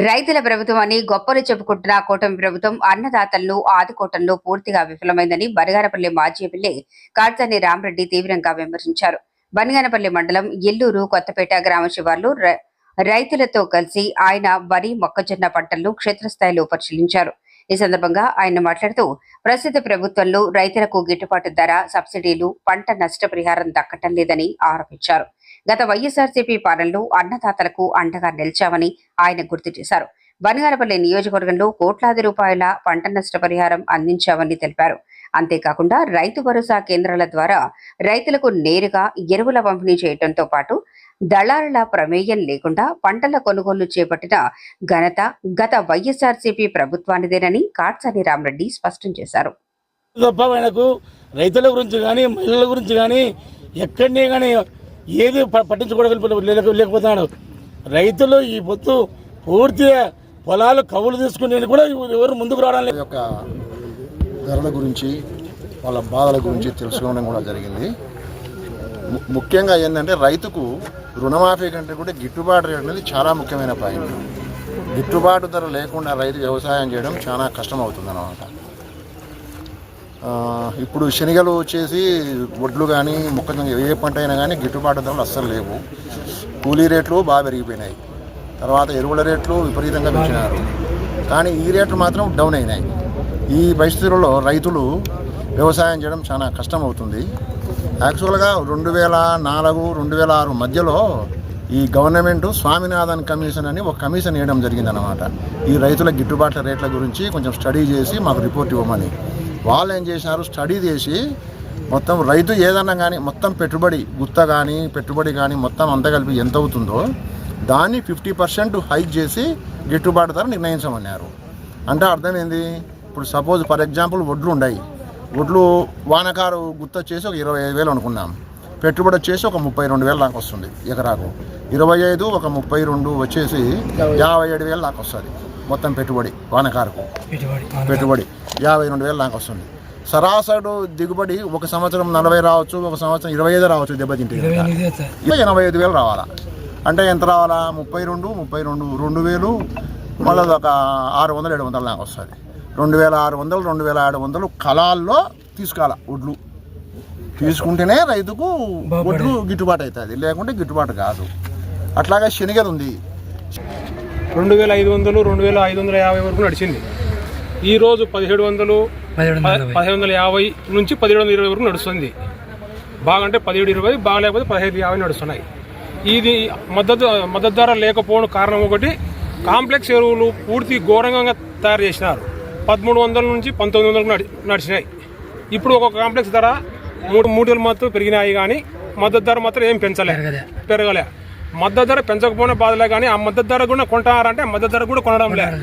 రైతుల ప్రభుత్వాన్ని గొప్పలు చెప్పుకుంటున్న కూటమి ప్రభుత్వం అన్నదాతలను ఆదుకోవటంలో పూర్తిగా విఫలమైందని బనగానపల్లి మాజీ ఎమ్మెల్యే కాట్సాని రామరెడ్డి తీవ్రంగా విమర్శించారు. బనగానపల్లి మండలం ఎల్లూరు కొత్తపేట గ్రామ శివార్లు రైతులతో కలిసి ఆయన వరి మొక్కజొన్న పంటలను క్షేత్రస్థాయిలో పరిశీలించారు. ఈ సందర్భంగా ఆయన మాట్లాడుతూ ప్రస్తుత ప్రభుత్వంలో రైతులకు గిట్టుబాటు ధర, సబ్సిడీలు, పంట నష్టపరిహారం దక్కటం లేదని ఆరోపించారు. గత వైఎస్ఆర్సీపీ పాలనలో అన్నదాతలకు అండగా నిలిచామని ఆయన గుర్తు చేశారు. బనగానపల్లి నియోజకవర్గంలో కోట్లాది రూపాయల పంట నష్టపరిహారం అందించామని తెలిపారు. అంతేకాకుండా రైతు భరోసా కేంద్రాల ద్వారా రైతులకు నేరుగా ఎరువుల పంపిణీ చేయడంతో పాటు దళారుల ప్రమేయం లేకుండా పంటల కొనుగోలు చేపట్టిన ఘనత గత వైఎస్ఆర్సీపీ ప్రభుత్వానిదేనని కాట్సాని రామరెడ్డి స్పష్టం చేశారు. రైతుల గురించి కానీ మహిళల గురించి కానీ ఎక్కడనే కానీ ఏది పట్టించుకోలేకపోతున్నాడు. రైతులు ఈ పొత్తు పూర్తిగా పొలాలు కవులు తీసుకునేది కూడా ఎవరు ముందుకు రావడం లేదు. యొక్క ధరల గురించి వాళ్ళ బాధల గురించి తెలుసుకోవడం కూడా జరిగింది. ముఖ్యంగా ఏంటంటే రైతుకు రుణమాఫీ కంటే కూడా గిట్టుబాటు రేటు అనేది చాలా ముఖ్యమైన పాయింట్. గిట్టుబాటు ధర లేకుండా రైతు వ్యవసాయం చేయడం చాలా కష్టం అవుతుంది అన్నమాట. ఇప్పుడు శనగలు వచ్చేసి వడ్లు కానీ మొక్కజొన్న ఏ పంట అయినా కానీ గిట్టుబాటు ధరలు అస్సలు లేవు. కూలీ రేట్లు బాగా పెరిగిపోయినాయి. తర్వాత ఎరువుల రేట్లు విపరీతంగా పెంచినారు. కానీ ఈ రేట్లు మాత్రం డౌన్ అయినాయి. ఈ పరిస్థితుల్లో రైతులు వ్యవసాయం చేయడం చాలా కష్టం అవుతుంది. యాక్చువల్గా 2004, 2006 మధ్యలో ఈ గవర్నమెంట్ స్వామినాథన్ కమిషన్ అని ఒక కమిషన్ వేయడం జరిగిందన్నమాట. ఈ రైతుల గిట్టుబాట్ల రేట్ల గురించి కొంచెం స్టడీ చేసి మాకు రిపోర్ట్ ఇవ్వమని. వాళ్ళు ఏం చేసినారు, స్టడీ చేసి మొత్తం రైతు ఏదన్నా కానీ మొత్తం పెట్టుబడి గుత్త కానీ పెట్టుబడి కానీ మొత్తం అంతా కలిపి ఎంత అవుతుందో దాన్ని 50% హైక్ చేసి గిట్టుబాటు ధర నిర్ణయించమన్నారు. అంటే అర్థమైంది. ఇప్పుడు సపోజ్ ఫర్ ఎగ్జాంపుల్ వడ్లు ఉన్నాయి. వడ్లు వానకారు గుత్త వచ్చేసి ఒక 25,000 అనుకున్నాం. పెట్టుబడి వచ్చేసి ఒక 32,000 దాకా వస్తుంది ఎకరాకు. 25 ఒక 32 వచ్చేసి 57,000 దాకా వస్తుంది మొత్తం పెట్టుబడి. వానకారుకు పెట్టుబడి 52,000 దాకా వస్తుంది. సరాసరి దిగుబడి ఒక సంవత్సరం 40 రావచ్చు, ఒక సంవత్సరం 25 రావచ్చు. దెబ్బతింటే 85,000 రావాలా. అంటే ఎంత రావాలా, 32, 2,000 మళ్ళీ ఒక 600-700 దాకా వస్తుంది. 2,600, 2,700 కలాల్లో తీసుకోవాలి. వడ్లు తీసుకుంటేనే రైతుకు వడ్లు గిట్టుబాటు అవుతుంది, లేకుంటే గిట్టుబాటు కాదు. అట్లాగే శనగలు ఉంది. 2,500, 2,550 వరకు నడిచింది. ఈరోజు 1,700, 1,750 నుంచి 1,720 వరకు నడుస్తుంది. బాగంటే 1,720, బాగా లేకపోతే 1,550 నడుస్తున్నాయి. ఇది మద్దతు ధర లేకపోవడం కారణం ఒకటి, కాంప్లెక్స్ ఎరువులు పూర్తి ఘోరంగా తయారు చేసినారు. 1,300 నుంచి 1,900 నడిచినాయి. ఇప్పుడు ఒక కాంప్లెక్స్ ధర 3 మాత్రం పెరిగినాయి, కానీ మద్దతు ధర మాత్రం ఏం పెరగలే. మద్దతు ధర పెంచకపోయినా బాధలే, కానీ ఆ మద్దతు ధర కూడా కొంటారంటే మద్దతు ధర కూడా కొనడం లేదు.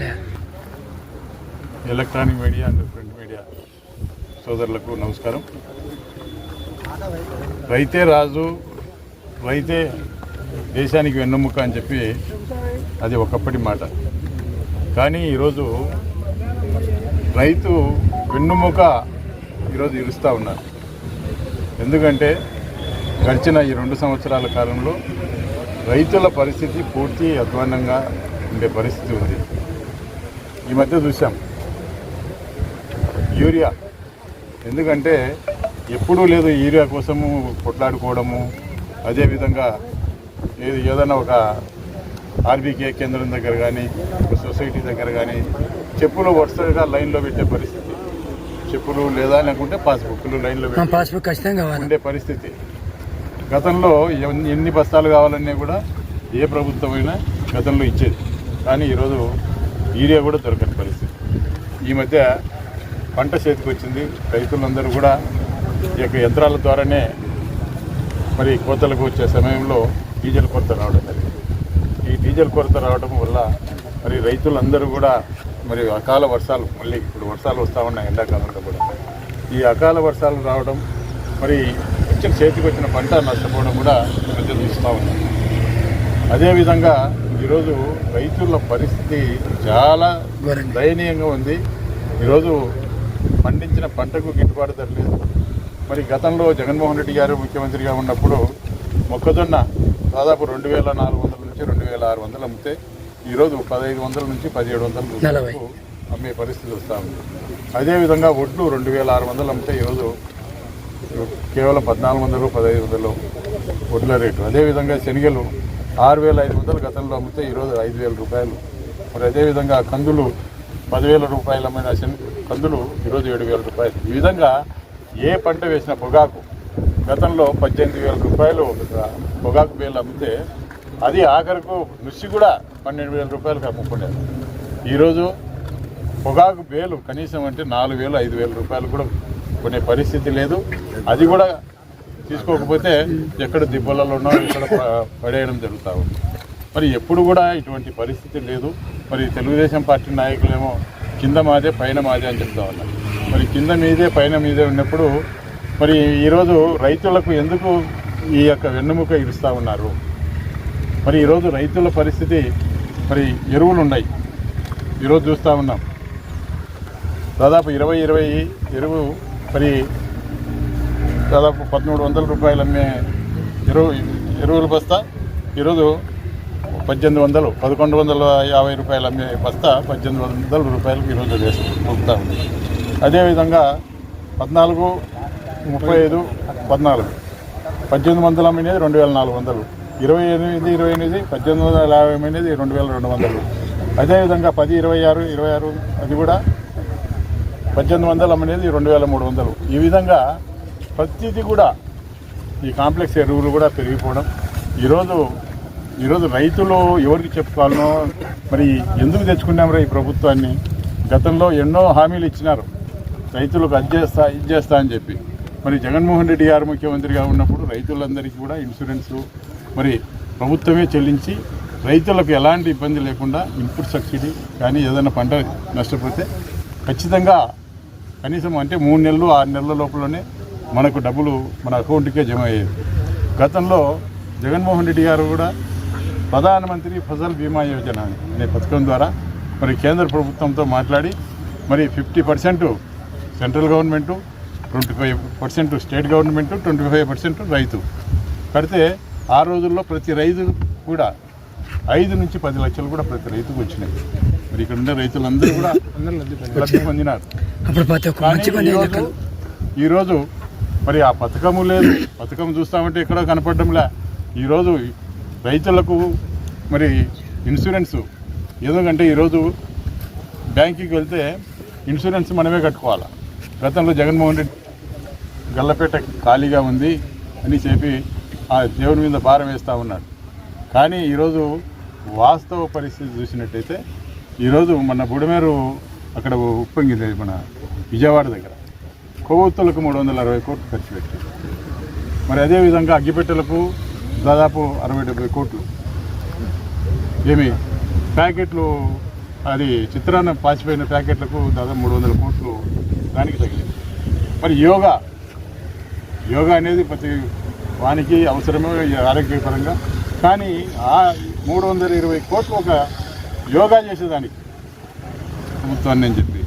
Electronic media and print media సోదరులకు నమస్కారం. రైతే రాజు, రైతే దేశానికి వెన్నెముక అని చెప్పి అది ఒకప్పటి మాట. కానీ ఈరోజు రైతు వెన్నుముక ఈరోజు ఇరుస్తూ ఉన్నారు. ఎందుకంటే గడిచిన ఈ 2 సంవత్సరాల కాలంలో రైతుల పరిస్థితి పూర్తి అధ్వాన్నంగా ఉండే పరిస్థితి ఉంది. ఈ మధ్య చూసాం యూరియా, ఎందుకంటే ఎప్పుడూ లేదు యూరియా కోసము కొట్లాడుకోవడము. అదేవిధంగా ఏదైనా ఒక ఆర్బీకే కేంద్రం దగ్గర కానీ ఒక సొసైటీ దగ్గర కానీ చెప్పులు వరుసగా లైన్లో పెట్టే పరిస్థితి. చెప్పులు లేదా లేకుంటే పాస్బుక్లు లైన్లో ఉండే పరిస్థితి. గతంలో ఎన్ని బస్తాలు కావాలన్నా కూడా ఏ ప్రభుత్వమైనా గతంలో ఇచ్చేది. కానీ ఈరోజు యూరియా కూడా దొరకని పరిస్థితి. ఈ మధ్య పంట చేతికి వచ్చింది. రైతులందరూ కూడా ఈ యొక్క యంత్రాల ద్వారానే మరి కోతలకు వచ్చే సమయంలో డీజిల్ కొరత రావడం జరిగింది. ఈ డీజిల్ కొరత రావడం వల్ల మరి రైతులందరూ కూడా మరి అకాల వర్షాలు, మళ్ళీ ఇప్పుడు వర్షాలు వస్తూ ఉన్నాయి ఎండాకాలంలో కూడా, ఈ అకాల వర్షాలు రావడం, మరి చేతికి వచ్చిన పంట నష్టపోవడం కూడా ఈ మధ్య చూస్తూ ఉన్నాం. అదేవిధంగా ఈరోజు రైతుల పరిస్థితి చాలా దయనీయంగా ఉంది. ఈరోజు పండించిన పంటకు గిట్టుబాటు ధర లేదు. మరి గతంలో జగన్మోహన్ రెడ్డి గారు ముఖ్యమంత్రిగా ఉన్నప్పుడు మొక్కజొన్న దాదాపు 2,400 నుంచి 2,600 అమ్మితే ఈరోజు 1500 నుంచి 1700 వరకు అమ్మే పరిస్థితి వస్తూ ఉంది. అదేవిధంగా వడ్లు 2600 అమ్మితే ఈరోజు కేవలం 1400 1500 వడ్ల రేటు. అదేవిధంగా శనగలు 6500 గతంలో అమ్మితే ఈరోజు 5000 రూపాయలు. మరి అదేవిధంగా కందులు 10,000 రూపాయలు అమ్మిన కందులు ఈరోజు 7,000 రూపాయలు. ఈ విధంగా ఏ పంట వేసిన పొగాకు గతంలో 18,000 రూపాయలు పొగాకు బేలు అమ్మితే అది ఆఖరకు నుసి కూడా 12,000 రూపాయలకు అమ్ముకునేది. ఈరోజు పొగాకు బేలు కనీసం అంటే 4,000 5,000 రూపాయలు కూడా కొనే పరిస్థితి లేదు. అది కూడా తీసుకోకపోతే ఎక్కడ దిబ్బలలోనో ఇక్కడ పడేయడం జరుగుతూ ఉంది. మరి ఎప్పుడు కూడా ఇటువంటి పరిస్థితి లేదు. మరి తెలుగుదేశం పార్టీ నాయకులేమో కింద మాదే పైన మాదే అని చెప్తా ఉన్నారు. మరి కింద మీదే పైన మీదే ఉన్నప్పుడు మరి ఈరోజు రైతులకు ఎందుకు ఈ యొక్క వెన్నెముక ఇరుస్తూ ఉన్నారు? మరి ఈరోజు రైతుల పరిస్థితి మరి ఎరువులు ఉన్నాయి. ఈరోజు చూస్తూ ఉన్నాం దాదాపు 20 ఎరువు మరి దాదాపు 1,300 రూపాయలు అమ్మే ఎరువుల బస్తా ఈరోజు 1,800 1,150 రూపాయలు అమ్మే బస్తా 1,800 రూపాయలకు ఈరోజు వేస్తూ ఉంది. అదేవిధంగా 14, 35, 14 1,800 అమ్మినది 2,400, 28 1,850 అమ్మినది 2,200. అదేవిధంగా 10, 26 అది కూడా 1,800 అమ్మినది 2,300. ఈ విధంగా ప్రతిదీ కూడా ఈ కాంప్లెక్స్ ఎరువులు కూడా పెరిగిపోవడం. ఈరోజు రైతులు ఎవరికి చెప్పుకోవాలనో మరి ఎందుకు తెచ్చుకున్నామరా ఈ ప్రభుత్వాన్ని? గతంలో ఎన్నో హామీలు ఇచ్చినారు రైతులకు అది చేస్తా అని చెప్పి. మరి జగన్మోహన్ రెడ్డి గారు ముఖ్యమంత్రిగా ఉన్నప్పుడు రైతులందరికీ కూడా ఇన్సూరెన్సు మరి ప్రభుత్వమే చెల్లించి రైతులకు ఎలాంటి ఇబ్బంది లేకుండా ఇన్పుట్ సబ్సిడీ కానీ ఏదైనా పంట నష్టపోతే ఖచ్చితంగా కనీసం అంటే 3 నెలలు 6 నెలల లోపలనే మనకు డబ్బులు మన అకౌంట్కే జమ అయ్యేది. గతంలో జగన్మోహన్ రెడ్డి గారు కూడా ప్రధానమంత్రి ఫసల్ బీమా యోజన అనే పథకం ద్వారా మరి కేంద్ర ప్రభుత్వంతో మాట్లాడి మరి 50% సెంట్రల్ గవర్నమెంటు, 25% స్టేట్ గవర్నమెంటు, 25% రైతు కడితే ఆ రోజుల్లో ప్రతి రైతు కూడా 5 నుంచి 10 లక్షలు కూడా ప్రతి రైతుకు వచ్చినాయి. మరి ఇక్కడ ఉండే రైతులందరూ కూడా లబ్ధి పొందినారు. ఈరోజు మరి ఆ పథకము లేదు. పథకం చూస్తామంటే ఎక్కడో కనపడడంలే. ఈరోజు రైతులకు మరి ఇన్సూరెన్స్ ఎందుకంటే ఈరోజు బ్యాంకుకి వెళ్తే ఇన్సూరెన్స్ మనమే కట్టుకోవాలి. గతంలో జగన్మోహన్ రెడ్డి గల్లపేట ఖాళీగా ఉంది అని చెప్పి ఆ దేవుని మీద భారం వేస్తూ ఉన్నాడు. కానీ ఈరోజు వాస్తవ పరిస్థితి చూసినట్టయితే ఈరోజు మన బుడమేరు అక్కడ ఉప్పొంగింది మన విజయవాడ దగ్గర కొవ్వొత్తులకు 360 కోట్లు ఖర్చు పెట్టారు. మరి అదేవిధంగా అగ్గిపెట్టెలకు దాదాపు 60-70 కోట్లు ఏమి ప్యాకెట్లు అది చిత్రాన్న పాచిపోయిన ప్యాకెట్లకు దాదాపు 300 కోట్లు దానికి తగిలింది. మరి యోగా అనేది ప్రతి వానికి అవసరమే ఆరోగ్యపరంగా. కానీ ఆ 320 కోట్లు ఒక యోగా చేసేదానికి ప్రభుత్వాన్ని అని చెప్పి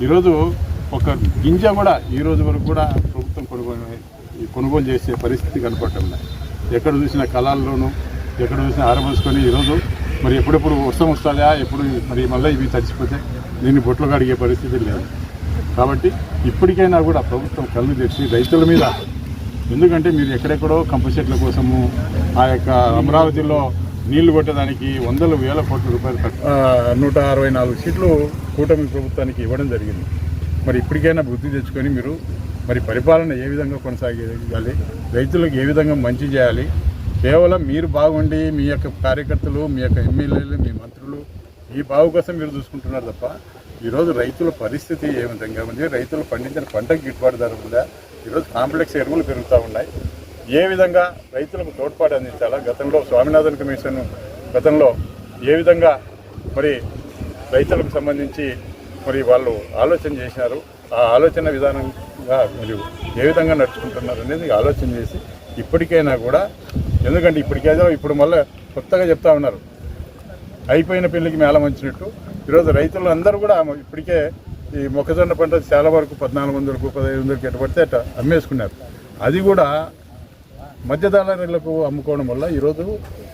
ఈరోజు ఒక గింజ కూడా ఈ రోజు వరకు కూడా ప్రభుత్వం కొనుగోలు చేసే పరిస్థితి కనపడటం లేదు. ఎక్కడ చూసిన కళాల్లోనూ ఎక్కడ చూసినా ఆరబోసుకొని ఈరోజు మరి ఎప్పుడెప్పుడు వర్షం వస్తుందా ఎప్పుడు మరి మళ్ళీ ఇవి తడిచిపోతే దీన్ని బొట్లు కడిగే పరిస్థితి లేదు. కాబట్టి ఇప్పటికైనా కూడా ప్రభుత్వం కళ్ళు తెచ్చి రైతుల మీద, ఎందుకంటే మీరు ఎక్కడెక్కడో కంప చెట్ల కోసము ఆ యొక్క అమరావతిలో నీళ్లు కొట్టడానికి 100,000 కోట్ల రూపాయలు 164 సీట్లు కూటమి ప్రభుత్వానికి ఇవ్వడం జరిగింది. మరి ఇప్పటికైనా బుద్ధి తెచ్చుకొని మీరు మరి పరిపాలన ఏ విధంగా కొనసాగించాలి, రైతులకు ఏ విధంగా మంచి చేయాలి. కేవలం మీరు బాగుండి మీ యొక్క కార్యకర్తలు, మీ యొక్క ఎమ్మెల్యేలు, మీ మంత్రులు ఈ బాగు కోసం మీరు చూసుకుంటున్నారు తప్ప ఈరోజు రైతుల పరిస్థితి ఏ విధంగా ఉంది, రైతులు పండించిన పంటకు గిట్టుబాటు ధర ఉందా, ఈరోజు కాంప్లెక్స్ ఎరువులు పెరుగుతూ ఉన్నాయి, ఏ విధంగా రైతులకు తోడ్పాటు అందించాలా. గతంలో స్వామినాథన్ కమిషన్ గతంలో ఏ విధంగా మరి రైతులకు సంబంధించి మరి వాళ్ళు ఆలోచన చేసినారు, ఆ ఆలోచన విధానంగా మీరు ఏ విధంగా నడుచుకుంటున్నారు అనేది ఆలోచన చేసి ఇప్పటికైనా కూడా, ఎందుకంటే ఇప్పటికేదో ఇప్పుడు మళ్ళీ కొత్తగా చెప్తా ఉన్నారు అయిపోయిన పెళ్లికి మేళం వచ్చినట్టు ఈరోజు రైతులు అందరూ కూడా ఇప్పటికే ఈ మొక్కజొన్న పంట చాలా వరకు 1,400కు 1,500కి ఎట్టబడితే అట్లా అమ్మేసుకున్నారు. అది కూడా మధ్యదళారులకు అమ్ముకోవడం వల్ల ఈరోజు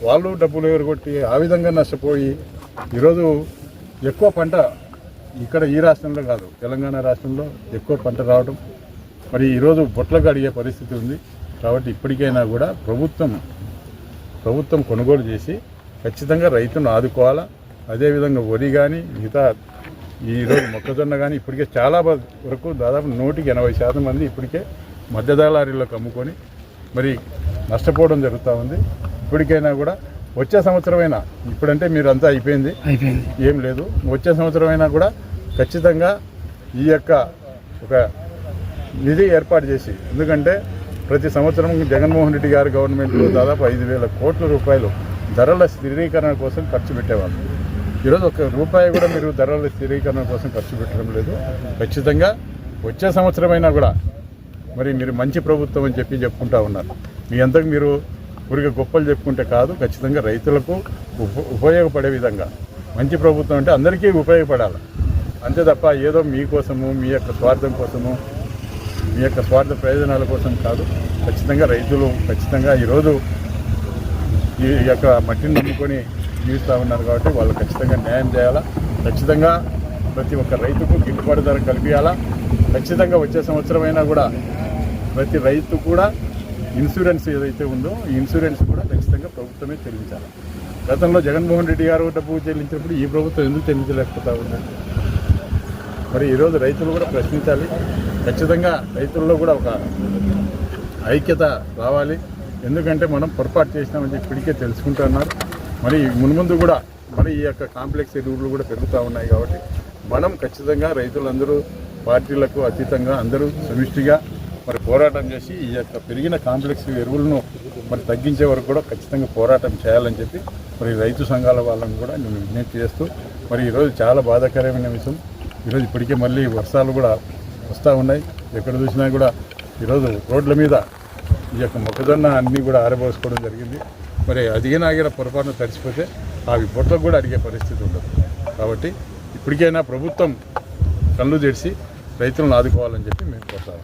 వాళ్ళు డబ్బులు ఎగరగొట్టి ఆ విధంగా నష్టపోయి ఈరోజు ఎక్కువ పంట ఇక్కడ ఈ రాష్ట్రంలో కాదు, తెలంగాణ రాష్ట్రంలో ఎక్కువ పంట రావడం, మరి ఈరోజు బొట్లకు అడిగే పరిస్థితి ఉంది. కాబట్టి ఇప్పటికైనా కూడా ప్రభుత్వం కొనుగోలు చేసి ఖచ్చితంగా రైతును ఆదుకోవాలా. అదేవిధంగా వరి కానీ మిగతా ఈరోజు మొక్కజొన్న కానీ ఇప్పటికే చాలా వరకు దాదాపు 80% మంది ఇప్పటికే మధ్యదళారీలకు అమ్ముకొని మరి నష్టపోవడం జరుగుతూ ఉంది. ఇప్పటికైనా కూడా వచ్చే సంవత్సరమైనా, ఇప్పుడంటే మీరు అంతా అయిపోయింది ఏం లేదు, వచ్చే సంవత్సరమైనా కూడా ఖచ్చితంగా ఈ యొక్క ఒక నిధి ఏర్పాటు చేసి, ఎందుకంటే ప్రతి సంవత్సరం జగన్మోహన్ రెడ్డి గారి గవర్నమెంట్లో దాదాపు 5,000 కోట్ల రూపాయలు ధరల స్థిరీకరణ కోసం ఖర్చు పెట్టేవాళ్ళు. ఈరోజు ₹1 కూడా మీరు ధరల స్థిరీకరణ కోసం ఖర్చు పెట్టడం లేదు. ఖచ్చితంగా వచ్చే సంవత్సరమైనా కూడా మరి మీరు మంచి ప్రభుత్వం అని చెప్పుకుంటా ఉన్నారు. మీ అంతకు మీరు ఊరికే గొప్పలు చెప్పుకుంటే కాదు, ఖచ్చితంగా రైతులకు ఉపయోగపడే విధంగా మంచి ప్రభుత్వం అంటే అందరికీ ఉపయోగపడాలి. అంతే తప్ప ఏదో మీకోసము, మీ యొక్క స్వార్థం కోసము, మీ యొక్క స్వార్థ ప్రయోజనాల కోసం కాదు. ఖచ్చితంగా రైతులు ఖచ్చితంగా ఈరోజు ఈ యొక్క మట్టిని నమ్ముకొని జీవిస్తూ ఉన్నారు కాబట్టి వాళ్ళు ఖచ్చితంగా న్యాయం చేయాలా. ఖచ్చితంగా ప్రతి ఒక్క రైతుకు గిట్టుబాటు ధర కల్పించాలా. ఖచ్చితంగా వచ్చే సంవత్సరమైనా కూడా ప్రతి రైతు కూడా ఇన్సూరెన్స్ ఏదైతే ఉందో ఈ ఇన్సూరెన్స్ కూడా ఖచ్చితంగా ప్రభుత్వమే చెల్లించాలి. గతంలో జగన్మోహన్ రెడ్డి గారు డబ్బు చెల్లించినప్పుడు ఈ ప్రభుత్వం ఎందుకు చెల్లించలేకపోతా ఉంది? మరి ఈరోజు రైతులు కూడా ప్రశ్నించాలి. ఖచ్చితంగా రైతుల్లో కూడా ఒక ఐక్యత రావాలి. ఎందుకంటే మనం పొరపాటు చేసినామని ఇప్పటికే తెలుసుకుంటున్నారు. మరి మున్ముందు కూడా మరి ఈ యొక్క కాంప్లెక్స్ ఎరువులు కూడా పెరుగుతూ ఉన్నాయి. కాబట్టి మనం ఖచ్చితంగా రైతులందరూ పార్టీలకు అతీతంగా అందరూ సమిష్టిగా మరి పోరాటం చేసి ఈ యొక్క పెరిగిన కాంప్లెక్స్ ఎరువులను మరి తగ్గించే వరకు కూడా ఖచ్చితంగా పోరాటం చేయాలని చెప్పి మరి రైతు సంఘాల వాళ్ళని కూడా నేను విజ్ఞప్తి చేస్తూ, మరి ఈరోజు చాలా బాధాకరమైన విషయం. ఈరోజు ఇప్పటికే మళ్ళీ వర్షాలు కూడా వస్తూ ఉన్నాయి. ఎక్కడ చూసినా కూడా ఈరోజు రోడ్ల మీద ఈ యొక్క మొక్కజొన్న అన్నీ కూడా ఆరబోసుకోవడం జరిగింది. మరి అదిగినాగిన పొరపాటున తడిచిపోతే అవి పొట్లకు కూడా అడిగే పరిస్థితి ఉండదు. కాబట్టి ఇప్పటికైనా ప్రభుత్వం కళ్ళు తెరిచి రైతులను ఆదుకోవాలని చెప్పి మేము కోరుతాము.